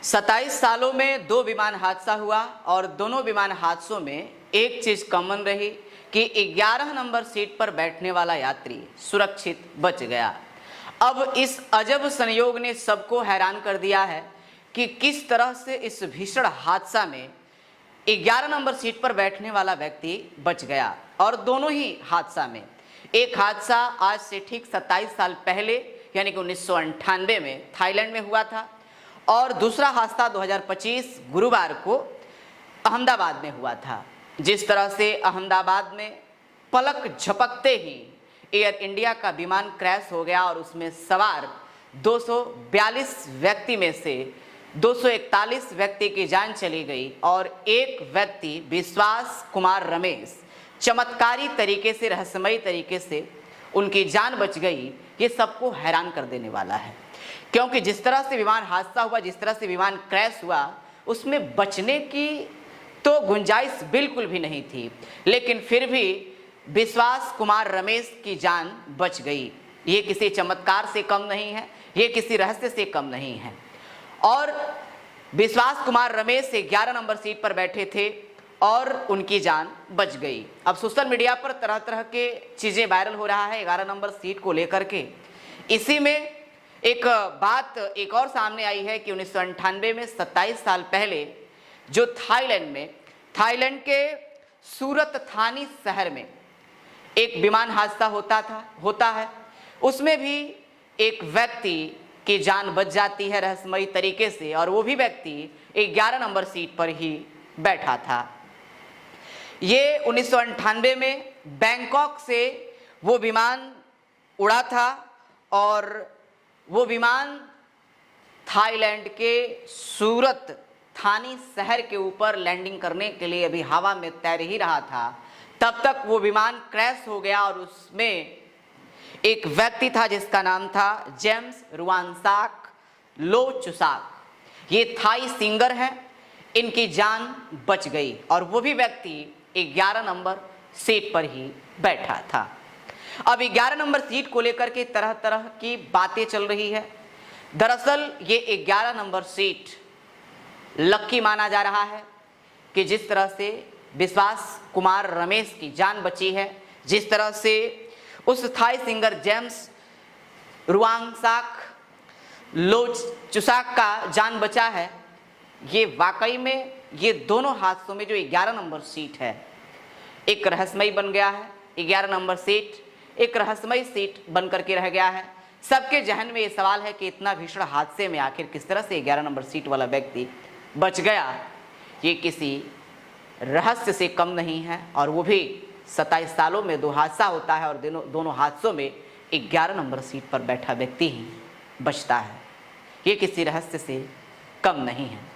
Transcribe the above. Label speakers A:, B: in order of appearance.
A: 27 सालों में 2 विमान हादसा हुआ और दोनों विमान हादसों में एक चीज कॉमन रही कि 11 नंबर सीट पर बैठने वाला यात्री सुरक्षित बच गया। अब इस अजब संयोग ने सबको हैरान कर दिया है कि किस तरह से इस भीषण हादसा में 11 नंबर सीट पर बैठने वाला व्यक्ति बच गया। और दोनों ही हादसा में, एक हादसा आज से ठीक 27 साल पहले यानी कि 1998 में थाईलैंड में हुआ था और दूसरा हादसा 2025 गुरुवार को अहमदाबाद में हुआ था। जिस तरह से अहमदाबाद में पलक झपकते ही एयर इंडिया का विमान क्रैश हो गया और उसमें सवार 242 व्यक्ति में से 241 व्यक्ति की जान चली गई और एक व्यक्ति विश्वास कुमार रमेश चमत्कारी तरीके से, रहस्यमयी तरीके से उनकी जान बच गई। ये सबको हैरान कर देने वाला है, क्योंकि जिस तरह से विमान हादसा हुआ, जिस तरह से विमान क्रैश हुआ, उसमें बचने की तो गुंजाइश बिल्कुल भी नहीं थी, लेकिन फिर भी विश्वास कुमार रमेश की जान बच गई। ये किसी चमत्कार से कम नहीं है, ये किसी रहस्य से कम नहीं है। और विश्वास कुमार रमेश 11 नंबर सीट पर बैठे थे और उनकी जान बच गई। अब सोशल मीडिया पर तरह तरह के चीज़ें वायरल हो रहा है 11 नंबर सीट को लेकर के। इसी में एक बात एक और सामने आई है कि 1998 में 27 साल पहले जो थाईलैंड के सूरत थानी शहर में एक विमान हादसा होता है, उसमें भी एक व्यक्ति की जान बच जाती है रहस्यमयी तरीके से, और वो भी व्यक्ति 11 नंबर सीट पर ही बैठा था। ये 1998 में बैंकॉक से वो विमान उड़ा था और वो विमान थाईलैंड के सूरत थानी शहर के ऊपर लैंडिंग करने के लिए अभी हवा में तैर ही रहा था, तब तक वो विमान क्रैश हो गया और उसमें एक व्यक्ति था जिसका नाम था जेम्स रुवांसाक लोचुसाक। ये थाई सिंगर हैं, इनकी जान बच गई और वो भी व्यक्ति 11 नंबर सीट पर ही बैठा था। अब 11 नंबर सीट को लेकर के तरह तरह की बातें चल रही है। दरअसल ये 11 नंबर सीट लक्की माना जा रहा है कि जिस तरह से विश्वास कुमार रमेश की जान बची है, जिस तरह से उस थाई सिंगर जेम्स रुवांसाक लोचुसाक का जान बचा है, ये वाकई में ये दोनों हादसों में जो 11 नंबर सीट है एक रहस्यमयी बन गया है। 11 नंबर सीट एक रहस्यमयी सीट बन करके रह गया है। सबके जहन में ये सवाल है कि इतना भीषण हादसे में आखिर किस तरह से 11 नंबर सीट वाला व्यक्ति बच गया। ये किसी रहस्य से कम नहीं है, और वो भी 27 सालों में 2 हादसा होता है और दोनों हादसों में 11 नंबर सीट पर बैठा व्यक्ति ही बचता है। ये किसी रहस्य से कम नहीं है।